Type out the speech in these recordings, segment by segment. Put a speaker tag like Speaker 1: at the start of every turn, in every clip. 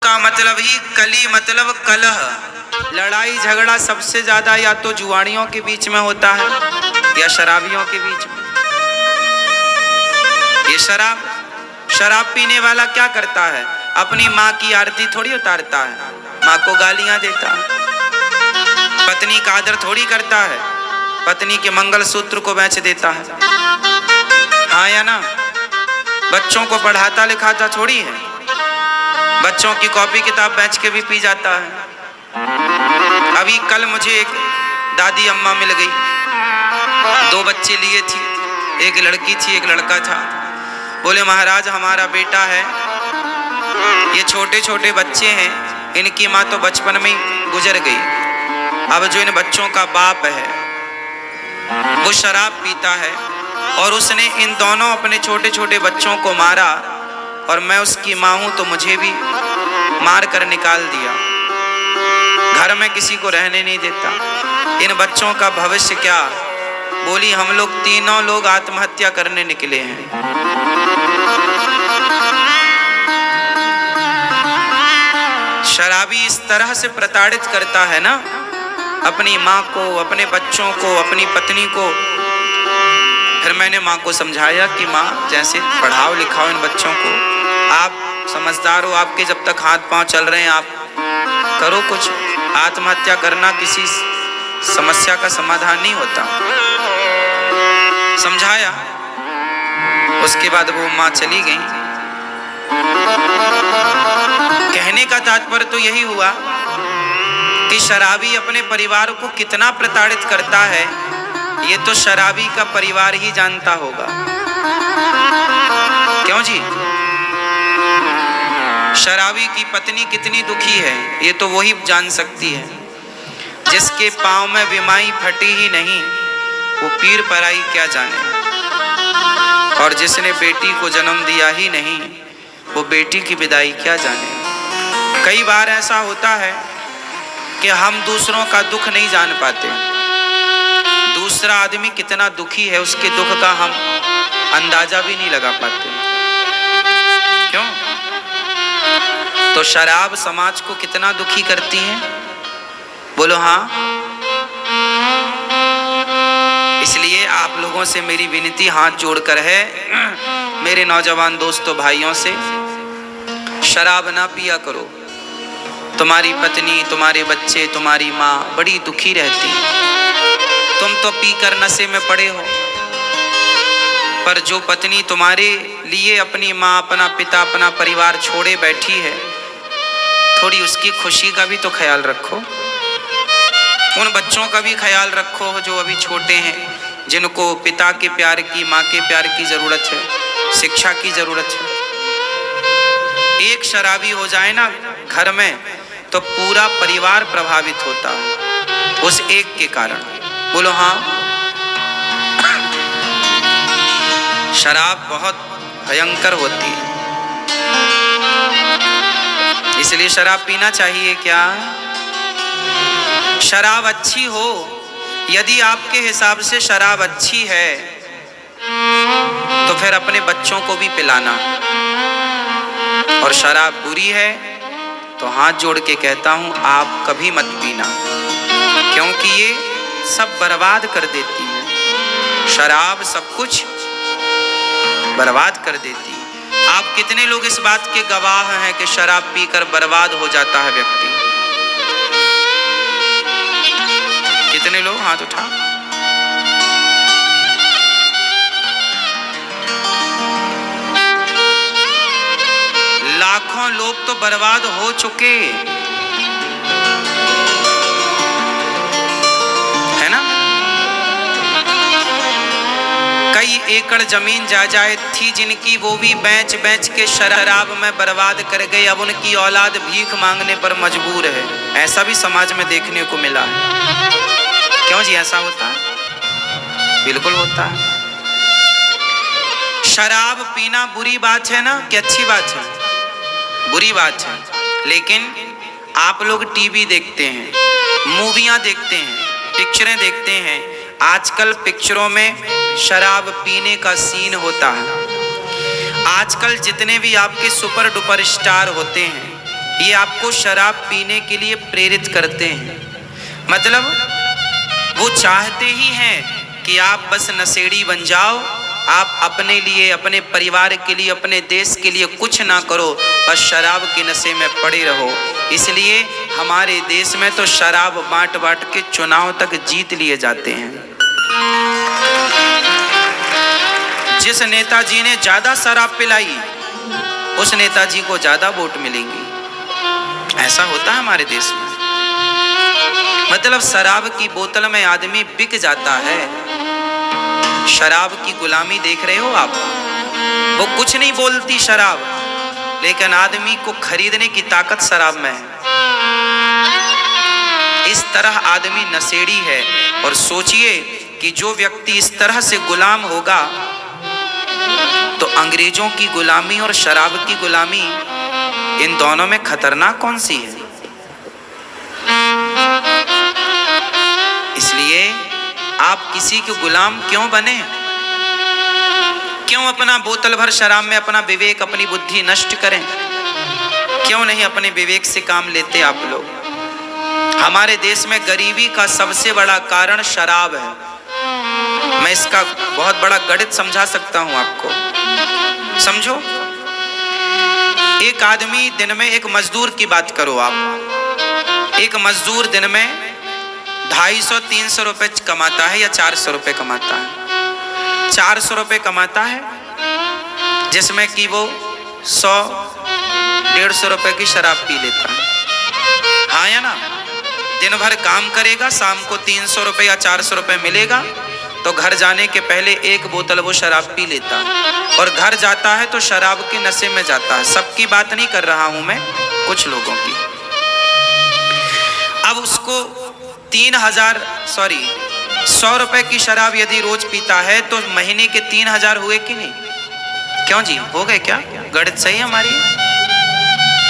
Speaker 1: का मतलब ही कली मतलब कलह। लड़ाई झगड़ा सबसे ज्यादा या तो जुआड़ियों के बीच में होता है या शराबियों के बीच में। ये शराब पीने वाला क्या करता है, अपनी माँ की आरती थोड़ी उतारता है, माँ को गालियां देता है। पत्नी का आदर थोड़ी करता है, पत्नी के मंगलसूत्र को बेच देता है। हाँ या ना? बच्चों को पढ़ाता लिखाता थोड़ी है, बच्चों की कॉपी किताब बेच के भी पी जाता है। अभी कल मुझे एक दादी अम्मा मिल गई, 2 बच्चे लिए थी, एक लड़की थी एक लड़का था। बोले महाराज हमारा बेटा है, ये छोटे छोटे बच्चे हैं, इनकी माँ तो बचपन में ही गुजर गई। अब जो इन बच्चों का बाप है वो शराब पीता है और उसने इन दोनों अपने छोटे छोटे बच्चों को मारा, और मैं उसकी माँ हूं तो मुझे भी मार कर निकाल दिया, घर में किसी को रहने नहीं देता। इन बच्चों का भविष्य क्या? बोली हम लोग तीनों लोग आत्महत्या करने निकले हैं। शराबी इस तरह से प्रताड़ित करता है ना अपनी माँ को, अपने बच्चों को, अपनी पत्नी को। फिर मैंने माँ को समझाया कि माँ जैसे पढ़ाओ लिखाओ इन बच्चों को, आप समझदार हो, आपके जब तक हाथ पांव चल रहे हैं आप करो कुछ। आत्महत्या करना किसी समस्या का समाधान नहीं होता। समझाया, उसके बाद वो माँ चली गई। कहने का तात्पर्य तो यही हुआ कि शराबी अपने परिवार को कितना प्रताड़ित करता है ये तो शराबी का परिवार ही जानता होगा। क्यों जी? शराबी की पत्नी कितनी दुखी है ये तो वही जान सकती है। जिसके पांव में विमाई फटी ही नहीं वो पीर पराई क्या जाने, और जिसने बेटी को जन्म दिया ही नहीं वो बेटी की विदाई क्या जाने। कई बार ऐसा होता है कि हम दूसरों का दुख नहीं जान पाते, दूसरा आदमी कितना दुखी है उसके दुख का हम अंदाजा भी नहीं लगा पाते। क्यों? तो शराब समाज को कितना दुखी करती है, बोलो हाँ। इसलिए आप लोगों से मेरी विनती हाथ जोड़कर है, मेरे नौजवान दोस्तों भाइयों से, शराब ना पिया करो। तुम्हारी पत्नी, तुम्हारे बच्चे, तुम्हारी माँ बड़ी दुखी रहती है। तुम तो पीकर नशे में पड़े हो, पर जो पत्नी तुम्हारे लिए अपनी माँ, अपना पिता, अपना परिवार छोड़े बैठी है, थोड़ी उसकी खुशी का भी तो ख्याल रखो। उन बच्चों का भी ख्याल रखो जो अभी छोटे हैं, जिनको पिता के प्यार की, माँ के प्यार की जरूरत है, शिक्षा की जरूरत है। एक शराबी हो जाए ना घर में तो पूरा परिवार प्रभावित होता है उस एक के कारण। बोलो हाँ। शराब बहुत भयंकर होती है, इसलिए शराब पीना चाहिए क्या? शराब अच्छी हो, यदि आपके हिसाब से शराब अच्छी है तो फिर अपने बच्चों को भी पिलाना, और शराब बुरी है तो हाथ जोड़ के कहता हूं आप कभी मत पीना, क्योंकि ये सब बर्बाद कर देती है। शराब सब कुछ बर्बाद कर देती है। आप कितने लोग इस बात के गवाह हैं कि शराब पीकर बर्बाद हो जाता है व्यक्ति? कितने लोग? हाथ उठा। लाखों लोग तो बर्बाद हो चुके है ना। कई एकड़ जमीन जायदाद थी जिनकी, वो भी बेच बेच के शराब में बर्बाद कर गए। अब उनकी औलाद भीख मांगने पर मजबूर है। ऐसा भी समाज में देखने को मिला है। क्यों जी ऐसा होता है? बिल्कुल होता है। शराब पीना बुरी बात है ना कि अच्छी बात है? बुरी बात है। लेकिन आप लोग टीवी देखते हैं, मूवियां देखते हैं, पिक्चरें देखते हैं, आजकल पिक्चरों में शराब पीने का सीन होता है। आजकल जितने भी आपके सुपर डुपर स्टार होते हैं ये आपको शराब पीने के लिए प्रेरित करते हैं। मतलब वो चाहते ही हैं कि आप बस नशेड़ी बन जाओ, आप अपने लिए, अपने परिवार के लिए, अपने देश के लिए कुछ ना करो, बस शराब के नशे में पड़े रहो। इसलिए हमारे देश में तो शराब बांट बांट के चुनाव तक जीत लिए जाते हैं। जिस नेताजी ने ज्यादा शराब पिलाई उस नेताजी को ज्यादा वोट मिलेंगे। ऐसा होता है हमारे देश में। मतलब शराब की बोतल में आदमी बिक जाता है। शराब की गुलामी देख रहे हो आप। वो कुछ नहीं बोलती शराब, लेकिन आदमी को खरीदने की ताकत शराब में है। इस तरह आदमी नशेड़ी है। और सोचिए कि जो व्यक्ति इस तरह से गुलाम होगा तो अंग्रेजों की गुलामी और शराब की गुलामी, इन दोनों में खतरनाक कौन सी है? इसलिए आप किसी के गुलाम क्यों बने? क्यों अपना बोतल भर शराब में अपना विवेक, अपनी बुद्धि नष्ट करें? क्यों नहीं अपने विवेक से काम लेते आप लोग? हमारे देश में गरीबी का सबसे बड़ा कारण शराब है। मैं इसका बहुत बड़ा गणित समझा सकता हूं आपको। समझो, एक आदमी दिन में, एक मजदूर की बात करो आप, एक मजदूर दिन में 250-300 रुपए कमाता है या 400 रुपए कमाता है। 400 रुपए कमाता है जिसमें कि वो 100-150 रुपए की शराब पी लेता है। हाँ या ना? दिन भर काम करेगा, शाम को 300 रुपए या 400 रुपए मिलेगा तो घर जाने के पहले एक बोतल वो शराब पी लेता है और घर जाता है तो शराब के नशे में जाता है। सबकी बात नहीं कर रहा हूं मैं, कुछ लोगों की। अब उसको 100 रुपए की शराब यदि रोज पीता है तो महीने के 3000 हुए कि नहीं? क्यों जी, हो गए क्या? गणित सही है हमारी।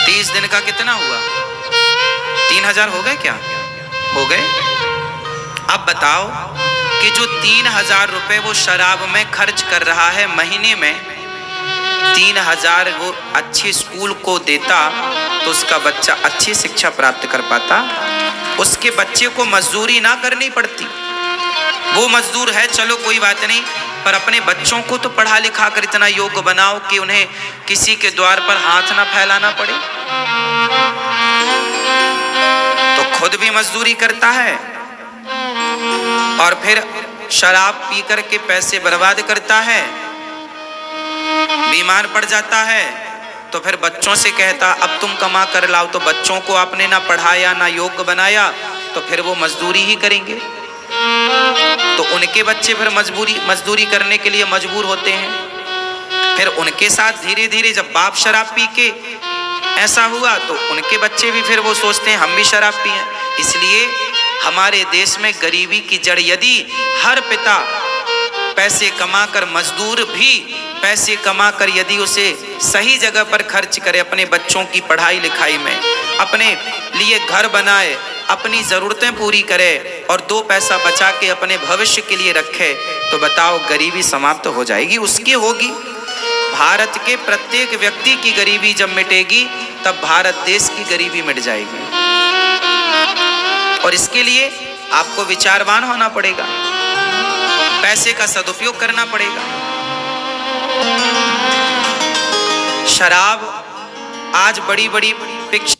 Speaker 1: 30 दिन का कितना हुआ? 3000 हो गए क्या? हो गए। अब बताओ कि जो 3000 रुपए वो शराब में खर्च कर रहा है महीने में, 3000 वो अच्छे स्कूल को देता तो उसका बच्चा अच्छी शिक्षा प्राप्त कर पाता। उसके बच्चे को मजदूरी ना करनी पड़ती। वो मजदूर है, चलो कोई बात नहीं, पर अपने बच्चों को तो पढ़ा लिखा कर इतना योग्य बनाओ कि उन्हें किसी के द्वार पर हाथ ना फैलाना पड़े। तो खुद भी मजदूरी करता है और फिर शराब पी कर के पैसे बर्बाद करता है, बीमार पड़ जाता है तो फिर बच्चों से कहता अब तुम कमा कर लाओ। तो बच्चों को आपने ना पढ़ाया ना योग्य बनाया तो फिर वो मजदूरी ही करेंगे। तो उनके बच्चे फिर मजदूरी करने के लिए मजबूर होते हैं। फिर उनके साथ धीरे धीरे जब बाप शराब पी के ऐसा हुआ तो उनके बच्चे भी फिर वो सोचते हैं हम भी शराब पिएं। इसलिए हमारे देश में गरीबी की जड़, यदि हर पिता पैसे कमाकर, मजदूर भी पैसे कमाकर यदि उसे सही जगह पर खर्च करे, अपने बच्चों की पढ़ाई लिखाई में, अपने लिए घर बनाए, अपनी ज़रूरतें पूरी करे और 2 पैसा बचा के अपने भविष्य के लिए रखे, तो बताओ गरीबी समाप्त हो जाएगी? उसकी होगी। भारत के प्रत्येक व्यक्ति की गरीबी जब मिटेगी तब भारत देश की गरीबी मिट जाएगी। और इसके लिए आपको विचारवान होना पड़ेगा, पैसे का सदुपयोग करना पड़ेगा। शराब आज बड़ी बड़ी पिक्चर